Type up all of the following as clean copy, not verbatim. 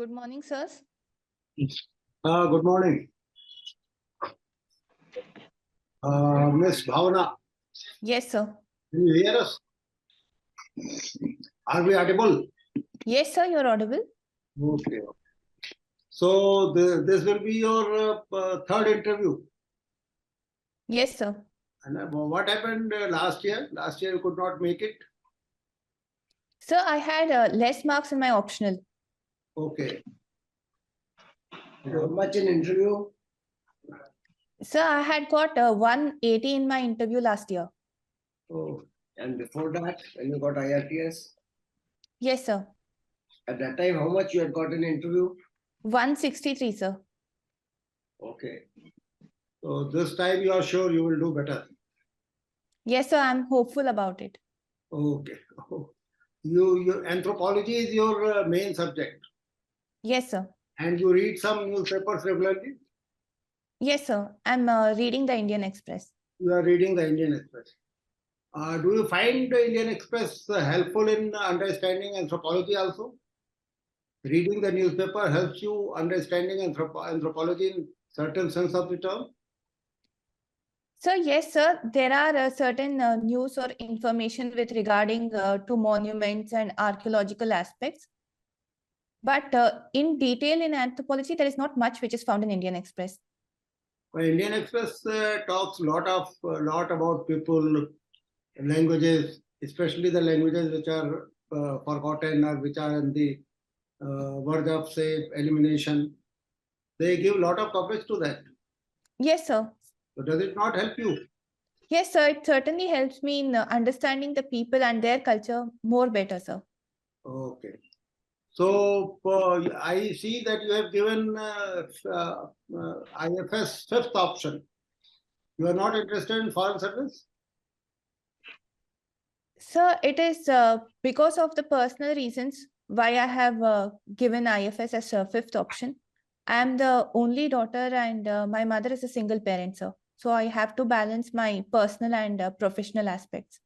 Good morning, sirs. Good morning. Miss Bhavana, Yes, sir. can you hear us? Are we audible? Yes, sir, you're audible. Okay. So this will be your third interview. Yes, sir. And what happened last year? Last year you could not make it. Sir, I had less marks in my optional. Okay. How much in interview? Sir, I had got 180 in my interview last year. Oh, and before that, when you got IRTS, Yes, sir. at that time, how much you had got in interview? 163, sir. Okay. So this time you are sure you will do better. Yes, sir, I'm hopeful about it. Okay. Your anthropology is your main subject, Yes, sir. and you read some newspapers regularly. Yes, sir. I'm reading the Indian Express. You are reading the Indian Express. Do you find the Indian Express helpful in understanding anthropology also? Reading the newspaper helps you understanding anthropology in certain sense of the term? So, yes, sir, there are certain news or information with regarding to monuments and archaeological aspects. But in detail in anthropology, there is not much which is found in Indian Express. Well, Indian Express talks a lot about people, languages, especially the languages which are forgotten or which are in the verge of, say, elimination. They give a lot of coverage to that. Yes, sir. So does it not help you? Yes, sir. It certainly helps me in understanding the people and their culture more better, sir. Okay. So I see that you have given IFS fifth option. You are not interested in foreign service? Sir, it is because of the personal reasons why I have given IFS as a fifth option. I am the only daughter and my mother is a single parent, sir. So I have to balance my personal and professional aspects.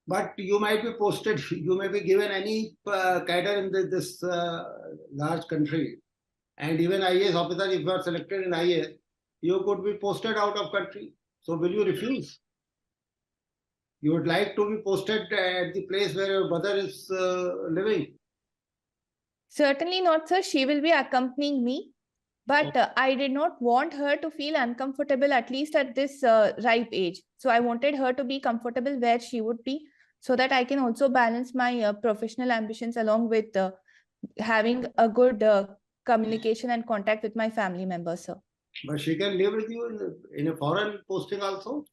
But you might be posted, you may be given any cadre in this large country. And even IAS officer, if you are selected in IAS, you could be posted out of country. So will you refuse? You would like to be posted at the place where your mother is living? Certainly not, sir. She will be accompanying me. But I did not want her to feel uncomfortable, at least at this ripe age. So I wanted her to be comfortable where she would be, so that I can also balance my professional ambitions along with having a good communication and contact with my family members, sir. But she can live with you in a foreign posting also?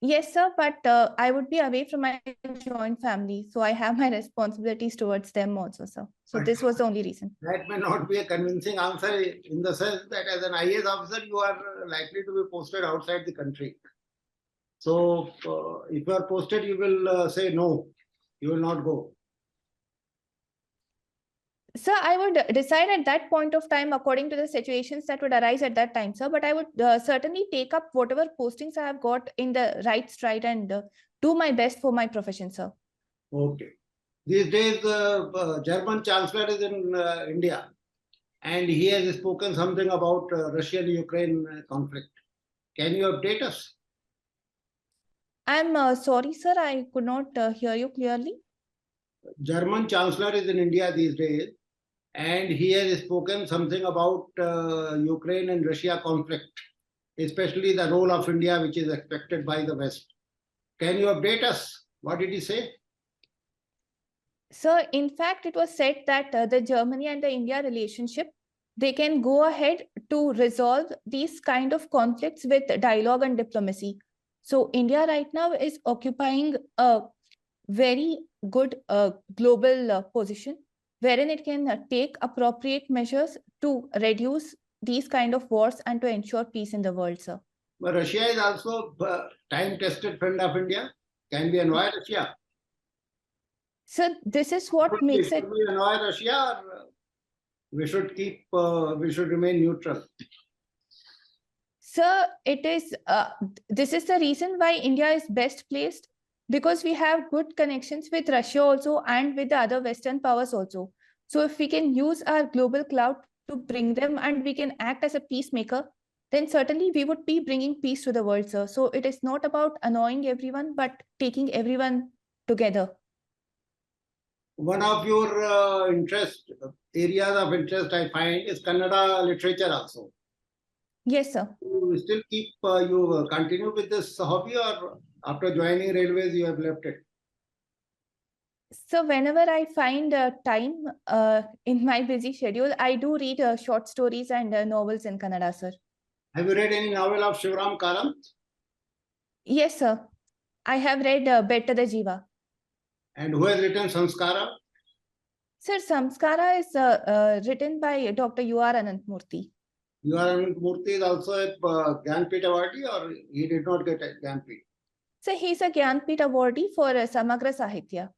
Yes, sir, but I would be away from my joint family. So I have my responsibilities towards them also, sir. So But this was the only reason. that may not be a convincing answer in the sense that as an IAS officer, you are likely to be posted outside the country. So if you are posted, you will say no, you will not go. Sir, I would decide at that point of time according to the situations that would arise at that time, sir. But I would certainly take up whatever postings I have got in the right stride and do my best for my profession, sir. Okay. These days, German Chancellor is in India, and he has spoken something about Russian-Ukraine conflict. Can you update us? I'm sorry, sir. I could not hear you clearly. German Chancellor is in India these days, and he has spoken something about Ukraine and Russia conflict, especially the role of India, which is expected by the West. Can you update us? What did he say? Sir, in fact, it was said that the Germany and the India relationship, they can go ahead to resolve these kind of conflicts with dialogue and diplomacy. So India right now is occupying a very good global position, wherein it can take appropriate measures to reduce these kind of wars and to ensure peace in the world, sir. But Russia is also a time-tested friend of India. Can we annoy Russia? So this is what makes it. Should we annoy Russia, or we should remain neutral? Sir, it is. This is the reason why India is best placed, because we have good connections with Russia also and with the other Western powers also. So if we can use our global cloud to bring them and we can act as a peacemaker, then certainly we would be bringing peace to the world, sir. So it is not about annoying everyone, but taking everyone together. One of your areas of interest, I find, is Kannada literature also. Yes, sir. You still you continue with this hobby, or after joining railways, you have left it? So whenever I find time in my busy schedule, I do read short stories and novels in Kannada, sir. Have you read any novel of Shivram Karam? Yes, sir. I have read Betta the Jiva. And who has written Sanskara? Sir, Samskara is written by Dr. U.R. Anantmurthy. U.R. Anantmurthy is also a Gyanpith awardee, or he did not get a Gyanpith? So he's a Gyanpith awardee for Samagra Sahitya.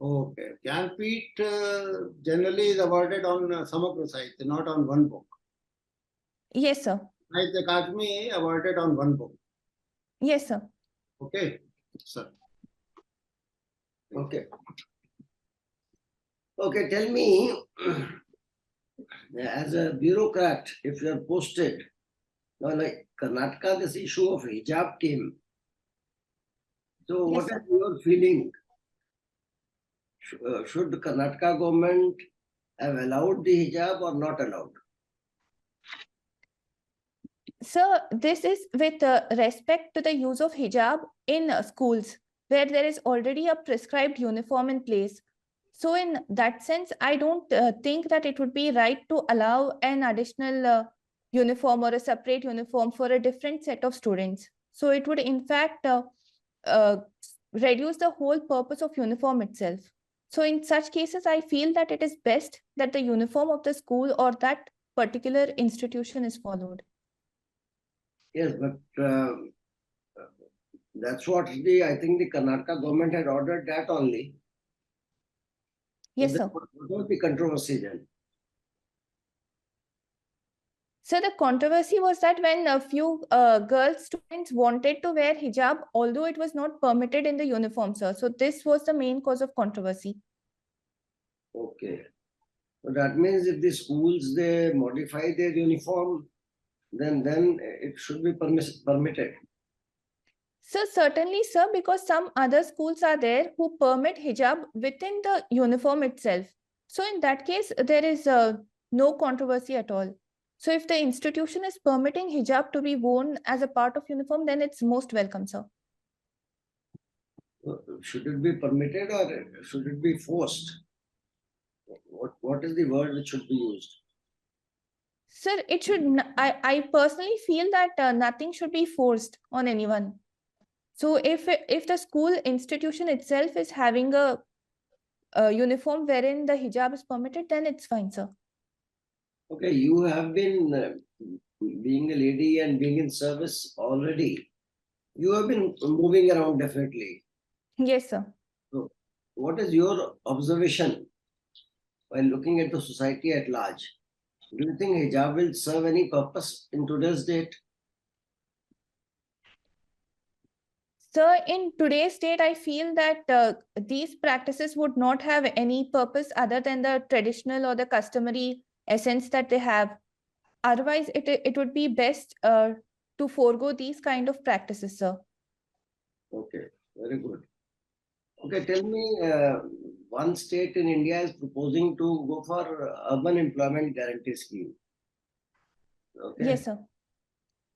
Okay. Gyanpith generally is awarded on Samagra Sahitya, not on one book. Yes, sir. Sahitya Akademi awarded on one book. Yes, sir. Okay, sir. Okay. Okay, tell me, as a bureaucrat, if you are posted, now like Karnataka, this issue of hijab came. So Yes, what sir. is your feeling? Should the Karnataka government have allowed the hijab or not allowed? Sir, this is with respect to the use of hijab in schools where there is already a prescribed uniform in place. So in that sense, I don't think that it would be right to allow an additional uniform or a separate uniform for a different set of students. So it would in fact reduce the whole purpose of uniform itself. So in such cases, I feel that it is best that the uniform of the school or that particular institution is followed. Yes, but that's what I think the Karnataka government had ordered that only. Yes, So sir. what was the controversy then? So the controversy was that when a few girl students wanted to wear hijab, although it was not permitted in the uniform, sir. So this was the main cause of controversy. Okay. So that means if the schools, they modify their uniform, then it should be permitted. So certainly, sir, because some other schools are there who permit hijab within the uniform itself. So in that case, there is no controversy at all. So if the institution is permitting hijab to be worn as a part of uniform, then it's most welcome, sir. Should it be permitted or should it be forced? What is the word which should be used? Sir, it should. I personally feel that nothing should be forced on anyone. So if the school institution itself is having a uniform wherein the hijab is permitted, then it's fine, sir. Okay, you have been being a lady and being in service already. You have been moving around definitely. Yes, sir. So, what is your observation while looking at the society at large? Do you think hijab will serve any purpose in today's date? Sir, in today's date, I feel that these practices would not have any purpose other than the traditional or the customary essence that they have. Otherwise, it would be best to forego these kind of practices, sir. Okay, very good. Okay, tell me, one state in India is proposing to go for urban employment guarantee scheme. Okay. Yes, sir.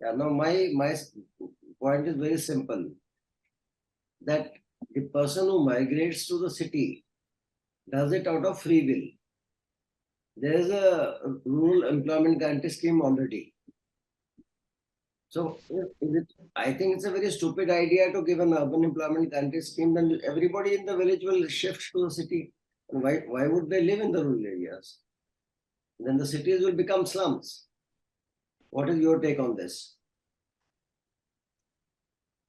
Yeah, now my point is very simple. That the person who migrates to the city does it out of free will. There is a rural employment guarantee scheme already. So I think it's a very stupid idea to give an urban employment guarantee scheme. Then everybody in the village will shift to the city. And why would they live in the rural areas? Then the cities will become slums. What is your take on this?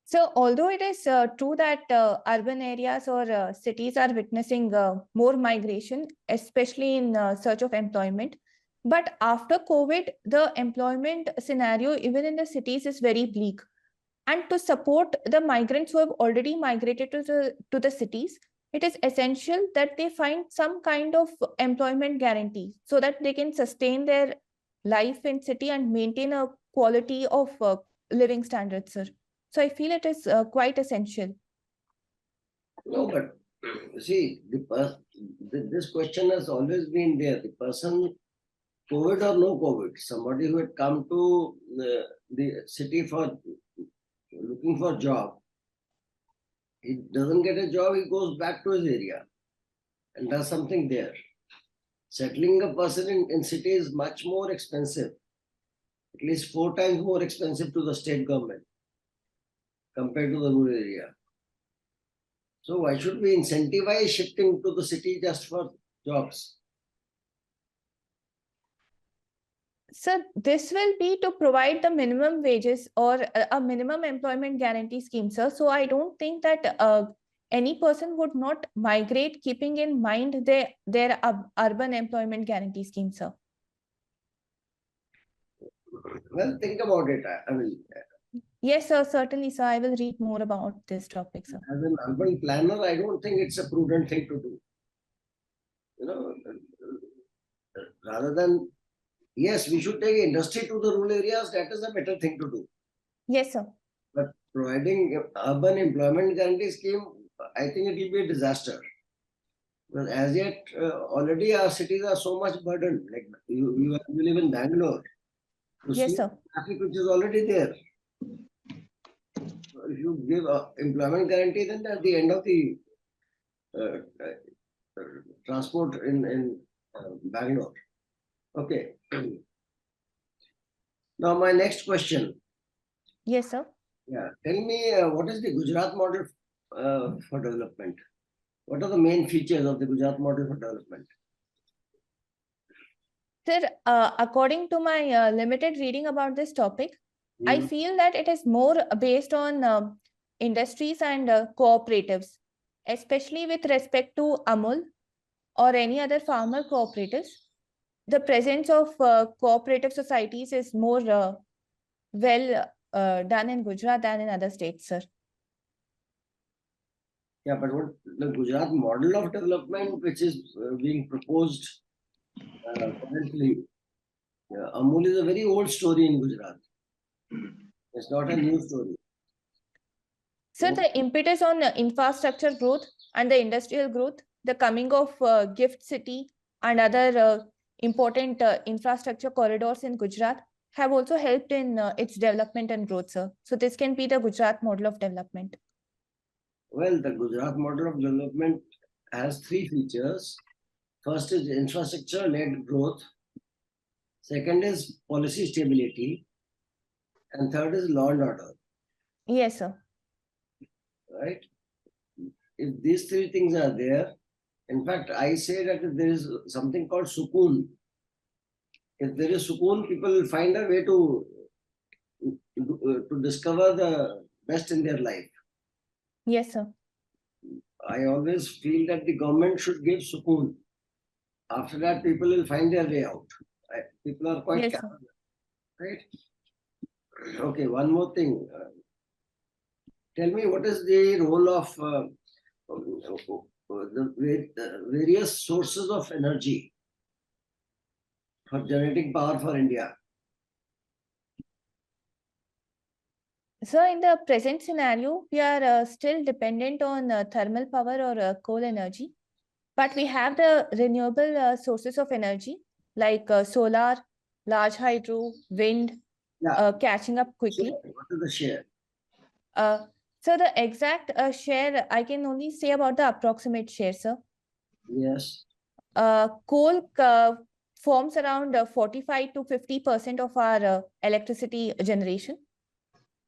So although it is true that urban areas or cities are witnessing more migration, especially in search of employment, but after COVID, the employment scenario, even in the cities, is very bleak. And to support the migrants who have already migrated to the cities, it is essential that they find some kind of employment guarantee so that they can sustain their life in city and maintain a quality of living standards, sir. So I feel it is quite essential. No, but see, this question has always been there. The person, COVID or no COVID, somebody who had come to the city for looking for job, he doesn't get a job, he goes back to his area and does something there. Settling a person in city is much more expensive, at least 4 times more expensive to the state government compared to the rural area. So why should we incentivize shifting to the city just for jobs? Sir, this will be to provide the minimum wages or a minimum employment guarantee scheme, sir. So I don't think that any person would not migrate keeping in mind their urban employment guarantee scheme, sir. Well, think about it. I mean, yes, sir, certainly, sir. I will read more about this topic, sir. As an urban planner, I don't think it's a prudent thing to do. You know, rather than, yes, we should take industry to the rural areas, that is a better thing to do. Yes, sir. But providing urban employment guarantee scheme, I think it will be a disaster. Because as yet, already our cities are so much burdened. Like you live in Bangalore. Yes, sir. Traffic which is already there. If you give employment guarantee, then at the end of the transport in Bangalore. Okay. Now my next question. Yes, sir. Yeah, tell me what is the Gujarat model for development? What are the main features of the Gujarat model for development? Sir, according to my limited reading about this topic, I feel that it is more based on industries and cooperatives, especially with respect to Amul or any other farmer cooperatives. The presence of cooperative societies is more well done in Gujarat than in other states, sir. Yeah, but what the Gujarat model of development, which is being proposed currently, Amul is a very old story in Gujarat. It's not a new story. Sir, the impetus on infrastructure growth and the industrial growth, the coming of Gift City and other important infrastructure corridors in Gujarat have also helped in its development and growth, sir. So this can be the Gujarat model of development. Well, the Gujarat model of development has 3 features. First is infrastructure-led growth. Second is policy stability. And third is law and order. Yes, sir. Right? If these 3 things are there, in fact, I say that if there is something called sukoon, if there is sukoon, people will find a way to discover the best in their life. Yes, sir. I always feel that the government should give sukoon. After that, people will find their way out. People are quite capable, right? Okay, one more thing. Tell me, what is the role of the various sources of energy for generating power for India? So in the present scenario, we are still dependent on thermal power or coal energy, but we have the renewable sources of energy like solar, large hydro, wind, catching up quickly. What is the share? So the exact share, I can only say about the approximate share, sir. Yes. Coal forms around 45 to 50% of our electricity generation.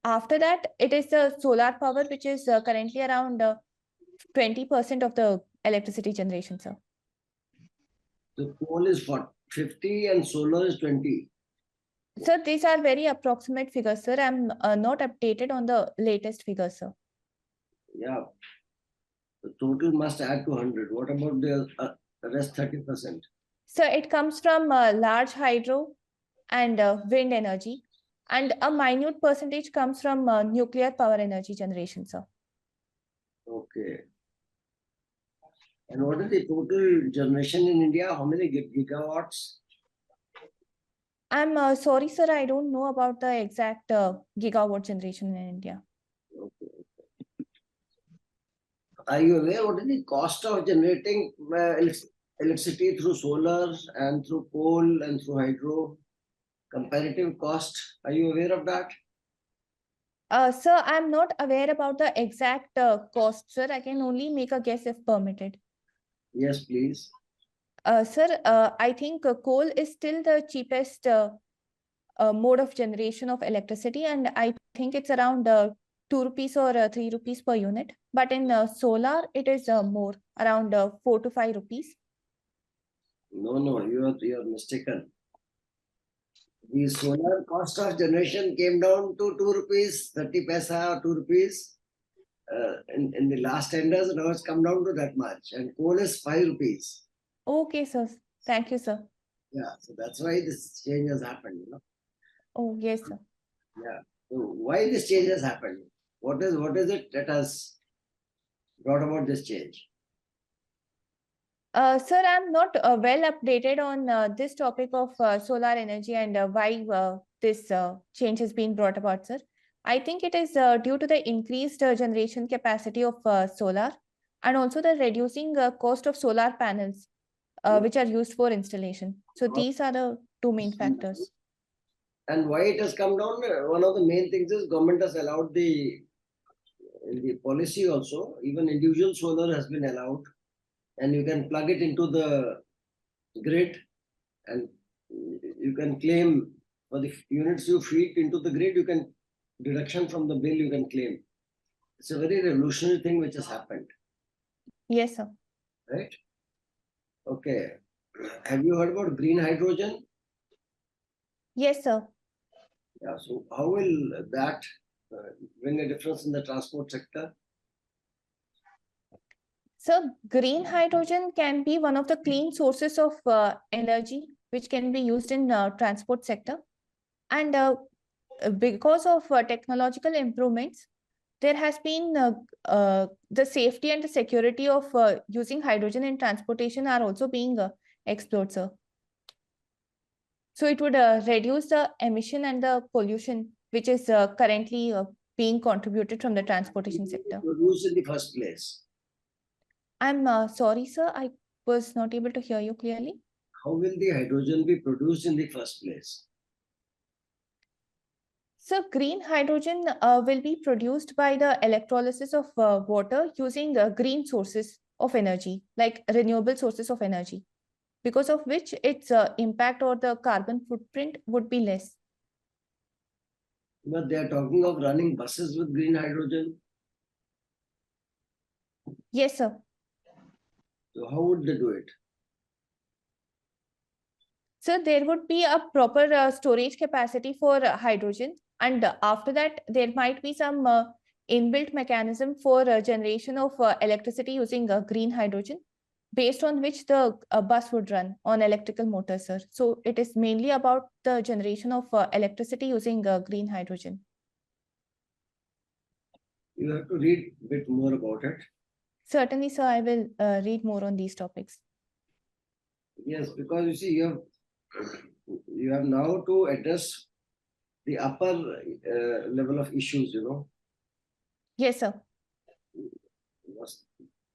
After that, it is the solar power, which is currently around 20% of the electricity generation, sir. The coal is 50 and solar is 20. Sir, these are very approximate figures, sir. I'm not updated on the latest figures, sir. Yeah. The total must add to 100. What about the rest 30%? So it comes from large hydro and wind energy. And a minute percentage comes from nuclear power energy generation, sir. Okay. And what is the total generation in India? How many gigawatts? I'm sorry, sir, I don't know about the exact gigawatt generation in India. Okay. Are you aware what is the cost of generating electricity through solar and through coal and through hydro? Comparative cost. Are you aware of that? Sir, I'm not aware about the exact cost, sir. I can only make a guess if permitted. Yes, please. Sir, I think coal is still the cheapest mode of generation of electricity, and I think it's around 2 rupees or 3 rupees per unit. But in solar, it is more, around 4 to 5 rupees. No, you are mistaken. The solar cost of generation came down to 2 rupees, 30 paisa or 2 rupees. In the last tenders, now it's come down to that much. And coal is 5 rupees. Okay, sir. Thank you, sir. Yeah, so that's why this change has happened, you know. Oh, yes, sir. Yeah. So why this change has happened? What is it that has brought about this change? Sir, I'm not well updated on this topic of solar energy and why this change has been brought about, sir. I think it is due to the increased generation capacity of solar and also the reducing cost of solar panels, which are used for installation. So these are the two main factors. And why it has come down? One of the main things is government has allowed in the policy also, even individual solar has been allowed, and you can plug it into the grid and you can claim for the units you feed into the grid, you can deduction from the bill you can claim. It's a very revolutionary thing which has happened, Yes, sir. right? Okay. Have you heard about green hydrogen? Yes, sir. Yeah. So how will that bring a difference in the transport sector? So green hydrogen can be one of the clean sources of energy which can be used in transport sector. And because of technological improvements, there has been the safety and the security of using hydrogen in transportation are also being explored, sir. So it would reduce the emission and the pollution which is currently being contributed from the transportation sector. Produced in the first place. I'm sorry, sir, I was not able to hear you clearly. How will the hydrogen be produced in the first place? So green hydrogen will be produced by the electrolysis of water using green sources of energy, like renewable sources of energy, because of which its impact or the carbon footprint would be less. But they are talking of running buses with green hydrogen. Yes, sir. So how would they do it? So there would be a proper storage capacity for hydrogen. And after that, there might be some inbuilt mechanism for generation of electricity using green hydrogen, based on which the bus would run on electrical motors, sir. So it is mainly about the generation of electricity using green hydrogen. You have to read a bit more about it. Certainly, sir, I will read more on these topics. Yes, because you see, you have now to address the upper level of issues, you know. Yes, sir. You must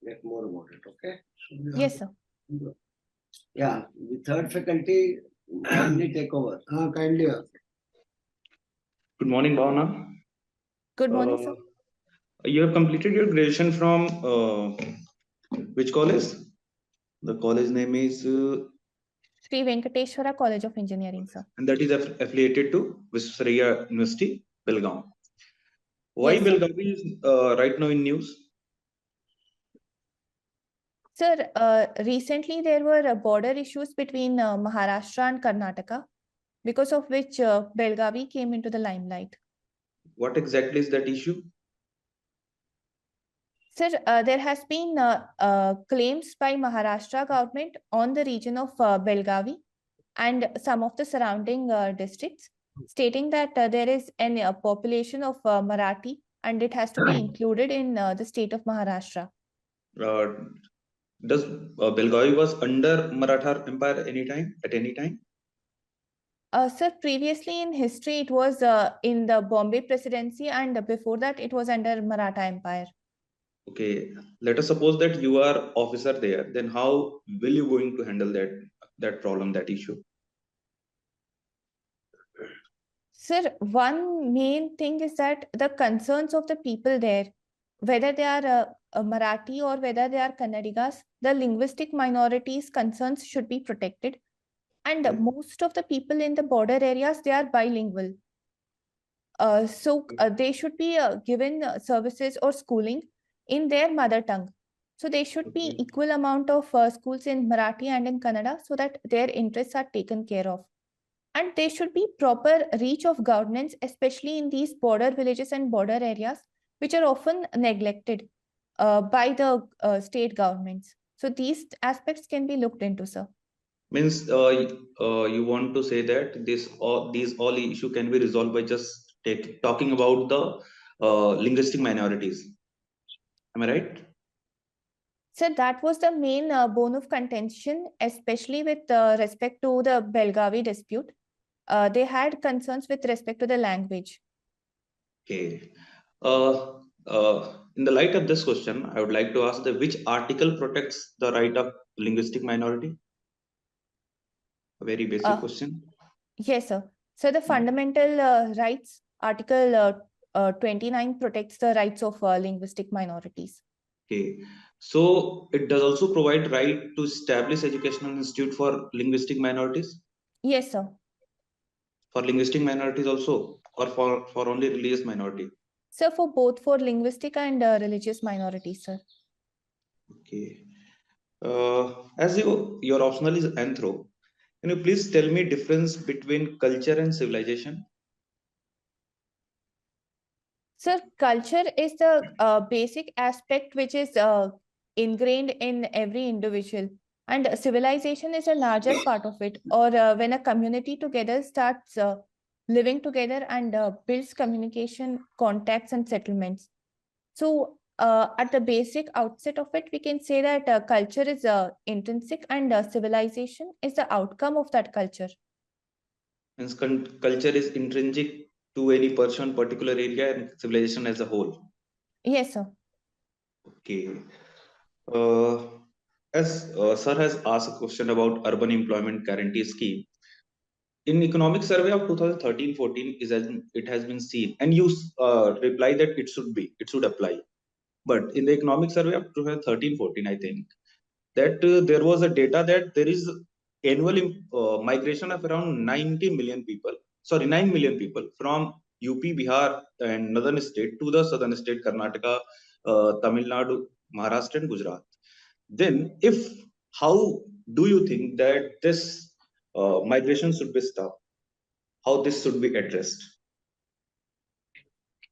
get more about it, okay? Yes, sir. Yeah, the third faculty, kindly take over. Kindly. Good morning, Bhavana. Good morning, sir. You have completed your graduation from which college? The college name is Sri Venkateshwara College of Engineering, sir. and that is affiliated to Visvesvaraya University, Belgaum. Why Yes, sir. Belgaum is right now in news? Sir, recently there were border issues between Maharashtra and Karnataka, because of which Belgavi came into the limelight. What exactly is that issue? Sir, there has been claims by Maharashtra government on the region of Belgavi and some of the surrounding districts, stating that there is a population of Marathi and it has to be included in the state of Maharashtra. Does Belgavi was under Maratha Empire at any time? Sir, previously in history, it was in the Bombay Presidency, and before that, it was under Maratha Empire. Okay, let us suppose that you are officer there. Then how will you going to handle that problem, that issue? Sir, one main thing is that the concerns of the people there, whether they are a Marathi or whether they are Kannadigas, the linguistic minorities' concerns should be protected. And Okay. most of the people in the border areas, they are bilingual. So they should be given services or schooling in their mother tongue. So they should be Okay. equal amount of schools in Marathi and in Kannada so that their interests are taken care of. And there should be proper reach of governance, especially in these border villages and border areas, which are often neglected by the state governments. So these aspects can be looked into, sir. Means you want to say that these all issue can be resolved by just talking about the linguistic minorities. Am I right? So that was the main bone of contention, especially with respect to the Belgavi dispute. They had concerns with respect to the language. Okay. In the light of this question, I would like to ask which article protects the right of linguistic minority? A very basic question. Yes, sir. So the fundamental rights, Article 29 protects the rights of linguistic minorities. Okay. So it does also provide right to establish educational institute for linguistic minorities? Yes, sir. For linguistic minorities also, or for only religious minority? So for both, for linguistic and religious minorities, sir. Okay. As your optional is anthro, can you please tell me difference between culture and civilization? Sir, culture is the basic aspect which is ingrained in every individual, and civilization is a larger part of it. Or when a community together starts living together and builds communication, contacts, and settlements. So, at the basic outset of it, we can say that culture is intrinsic and civilization is the outcome of that culture. Means culture is intrinsic to any person, particular area, and civilization as a whole. Yes, sir. Okay. As sir has asked a question about urban employment guarantee scheme, in economic survey of 2013-14 it has been seen, and you reply that it should apply. But in the economic survey of 2013-14, I think that there was a data that there is annual migration of around 90 million people, sorry, 9 million people from UP, Bihar, and northern state to the southern state, Karnataka, Tamil Nadu, Maharashtra, and Gujarat. Then, how do you think that this migration should be stopped? How this should be addressed?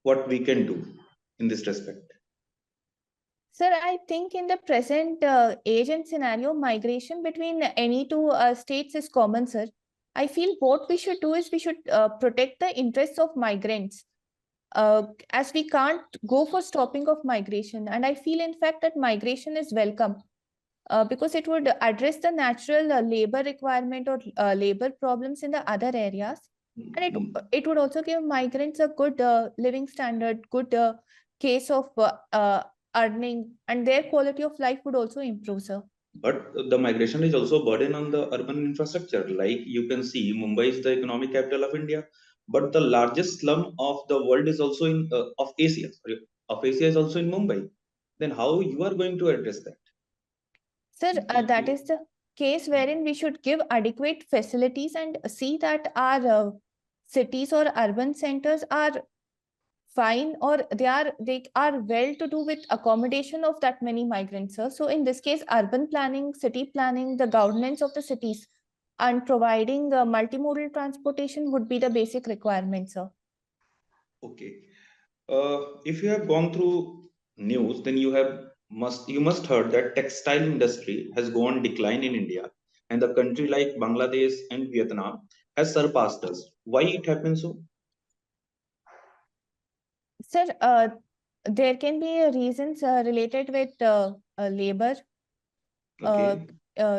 What we can do in this respect? Sir, I think in the present age and scenario, migration between any two states is common, sir. I feel what we should do is we should protect the interests of migrants, as we can't go for stopping of migration. And I feel, in fact, that migration is welcome because it would address the natural labor requirement or labor problems in the other areas. And it would also give migrants a good living standard, good case of earning, and their quality of life would also improve, sir. But the migration is also a burden on the urban infrastructure. Like you can see, Mumbai is the economic capital of India, but the largest slum of the world is also of Asia. Sorry, of Asia is also in Mumbai. Then how you are going to address that? Sir, that is the case wherein we should give adequate facilities and see that our cities or urban centers are fine, or they are well to do with accommodation of that many migrants, sir. So in this case, urban planning, city planning, the governance of the cities, and providing multimodal transportation would be the basic requirements, sir. Okay. If you have gone through news, then you must heard that textile industry has gone decline in India, and the country like Bangladesh and Vietnam has surpassed us. Why it happens so? Sir, there can be reasons related with labor. Okay.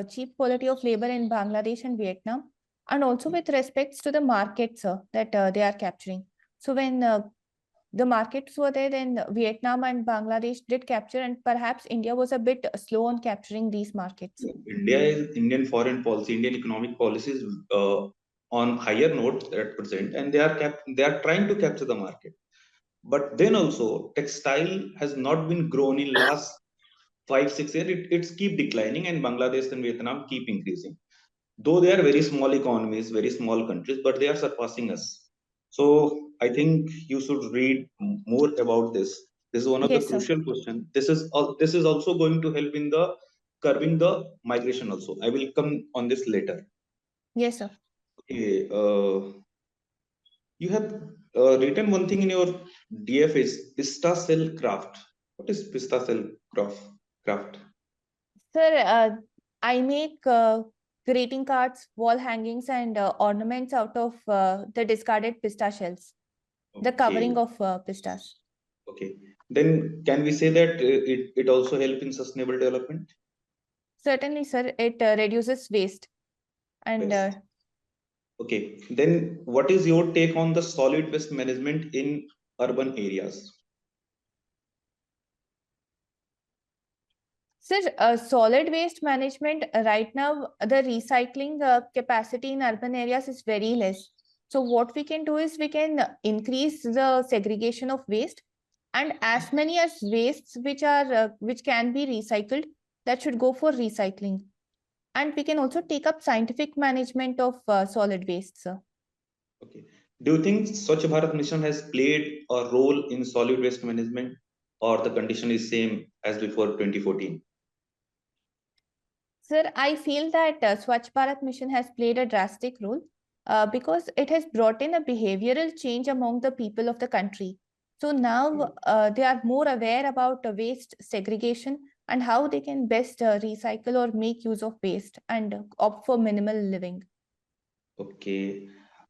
cheap quality of labor in Bangladesh and Vietnam, and also with respects to the markets that they are capturing. So when the markets were there, then Vietnam and Bangladesh did capture, and perhaps India was a bit slow on capturing these markets. Indian foreign policy, Indian economic policies on higher note at present, and they are trying to capture the market. But then also, textile has not been grown in last 5-6 years. It's keep declining, and Bangladesh and Vietnam keep increasing. Though they are very small economies, very small countries, but they are surpassing us. So I think you should read more about this. This is one of the Yes, sir. crucial questions. This is also going to help in the curbing the migration also. I will come on this later. Yes, sir. Okay, you have written one thing in your DFS, pista cell craft. What is pista cell craft? Sir, I make greeting cards, wall hangings, and ornaments out of the discarded pista shells, the covering Okay, of pistas. okay. Then can we say that it also help in sustainable development? Certainly, sir, it reduces waste. And Best. Okay. Then what is your take on the solid waste management in urban areas? sir, solid waste management right now, the recycling capacity in urban areas is very less. So what we can do is we can increase the segregation of waste, and as many as wastes which can be recycled, that should go for recycling. And we can also take up scientific management of solid waste, sir. Okay. Do you think Swachh Bharat Mission has played a role in solid waste management, or the condition is same as before 2014? Sir, I feel that Swachh Bharat Mission has played a drastic role because it has brought in a behavioral change among the people of the country. So now they are more aware about waste segregation and how they can best recycle or make use of waste and opt for minimal living. Okay.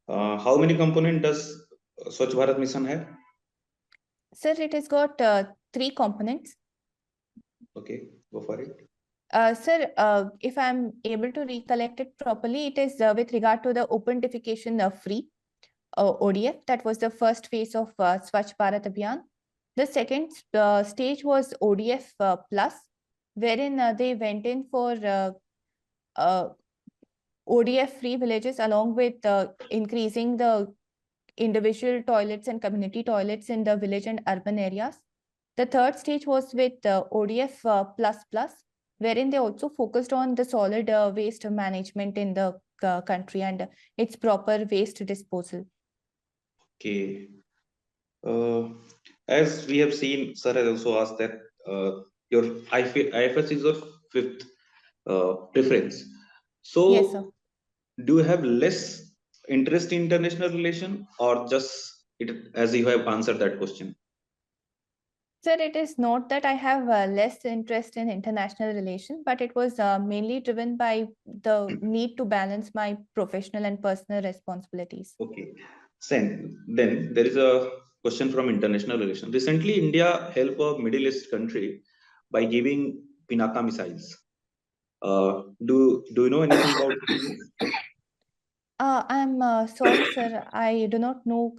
How many components does Swachh Bharat Mission have? Sir, it has got 3 components. Okay, go for it. Sir, if I'm able to recollect it properly, it is with regard to the open defecation free ODF. That was the first phase of Swachh Bharat Abhiyan. The second stage was ODF plus, wherein they went in for ODF free villages along with increasing the individual toilets and community toilets in the village and urban areas. The third stage was with ODF plus plus, wherein they also focused on the solid waste management in the country and its proper waste disposal. Okay. As we have seen, sir has also asked that your IFS is your fifth preference. So, Yes, sir. do you have less interest in international relation, or just it as you have answered that question? Sir, it is not that I have less interest in international relation, but it was mainly driven by the need to balance my professional and personal responsibilities. Okay. Then there is a question from international relation. Recently, India helped a Middle East country by giving Pinaka missiles. Do you know anything about this? I'm sorry, sir. I do not know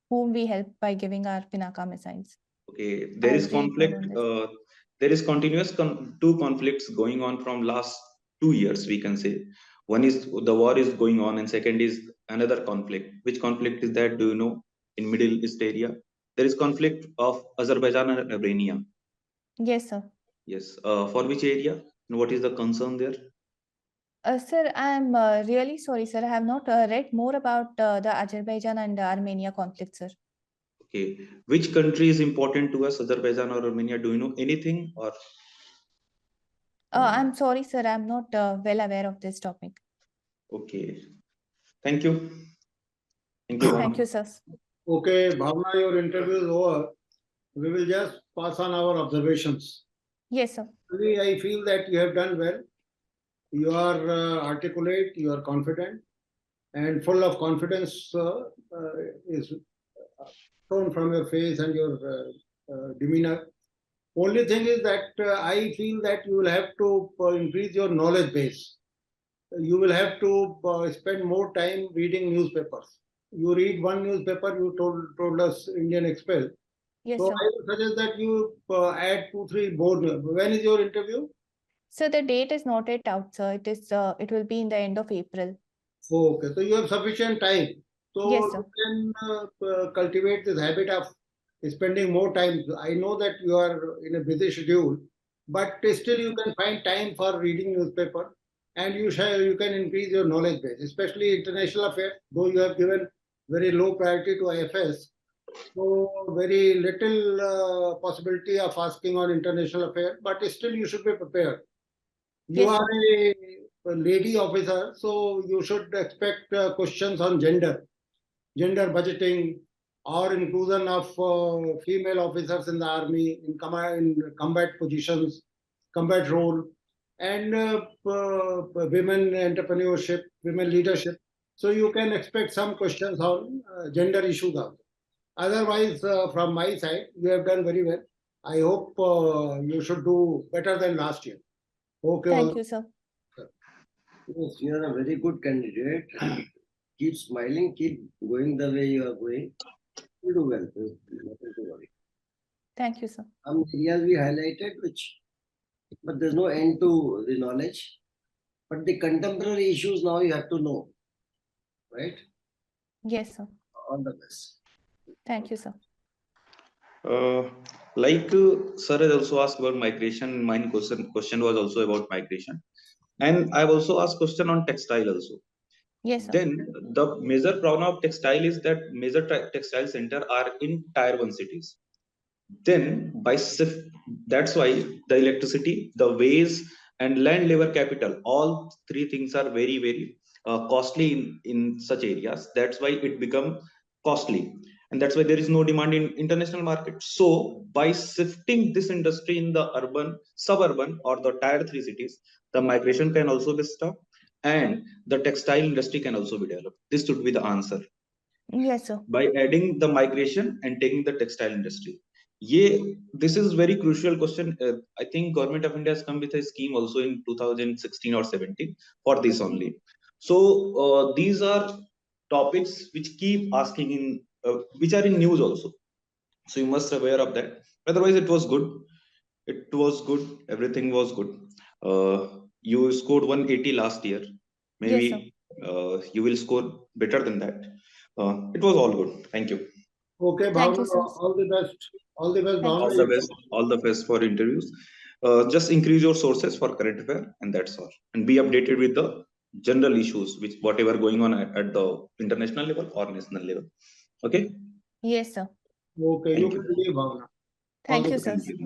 whom we helped by giving our Pinaka missiles. Okay, there I'll is read more conflict. on this. There is continuous two conflicts going on from last 2 years. We can say one is the war is going on, and second is another conflict. Which conflict is that? Do you know? In Middle East area, there is conflict of Azerbaijan and Armenia. Yes, sir. Yes. For which area? And what is the concern there? Sir, I'm really sorry, sir. I have not read more about the Azerbaijan and Armenia conflict, sir. Okay. Which country is important to us, Azerbaijan or Armenia? Do you know anything? Or I'm sorry, sir. I'm not well aware of this topic. okay. Thank you. Thank you, Thank you, Bhavana. sir. Okay, Bhavana, your interview is over. We will just pass on our observations. Yes, sir. Really, I feel that you have done well. You are articulate, you are confident, and full of confidence is shown from your face and your demeanor. Only thing is that I feel that you will have to increase your knowledge base. You will have to spend more time reading newspapers. You read one newspaper, you told us Indian Express. Yes, So sir. I would suggest that you add 2-3 more. When is your interview? So the date is not yet out, sir. It will be in the end of April. Okay, so you have sufficient time. So Yes, sir. you can cultivate this habit of spending more time. I know that you are in a busy schedule, but still you can find time for reading newspaper, and you can increase your knowledge base, especially international affairs. Though you have given very low priority to IFS, so very little possibility of asking on international affairs, but still you should be prepared. You Yes, are sir. a lady officer, so you should expect questions on gender budgeting, or inclusion of female officers in the army in combat positions, combat role, and women entrepreneurship, women leadership. So you can expect some questions on gender issues also. Otherwise, from my side, you have done very well. I hope you should do better than last year. Okay, Thank you, sir. Yes, you are a very good candidate. Keep smiling, keep going the way you are going. You do well. There's nothing to worry. Thank you, sir. Some areas we highlighted, but there's no end to the knowledge. But the contemporary issues now you have to know, right? Yes, sir. All the best. Thank you, sir. Sir has also asked about migration. My question was also about migration, and I've also asked question on textile also. Yes, sir. Then the major problem of textile is that major textile center are in tier 1 cities. Then that's why the electricity, the ways, and land labor capital, all three things are very, very costly in such areas. That's why it become costly, and that's why there is no demand in international market. So by shifting this industry in the urban, suburban, or the tier 3 cities, the migration can also be stopped, and the textile industry can also be developed. This should be the answer, Yes, sir. by adding the migration and taking the textile industry. This is very crucial question. I think government of India has come with a scheme also in 2016 or 17 for this only. So these are topics which keep asking in, which are in news also. So you must be aware of that. Otherwise, it was good. It was good. Everything was good. You scored 180 last year. Yes, sir. Maybe you will score better than that. It was all good. Thank you. Okay, Thank Bhavana, you, sir. all the best. All the best, Thank you, All Bhavana. the sir. best. All the best for interviews. Just increase your sources for current affair, and that's all. And be updated with the general issues, which whatever going on at the international level or national level. Okay. Yes, sir. Okay, you Thank can you. leave, Bhavana. All Thank the you, best. sir. Thank you.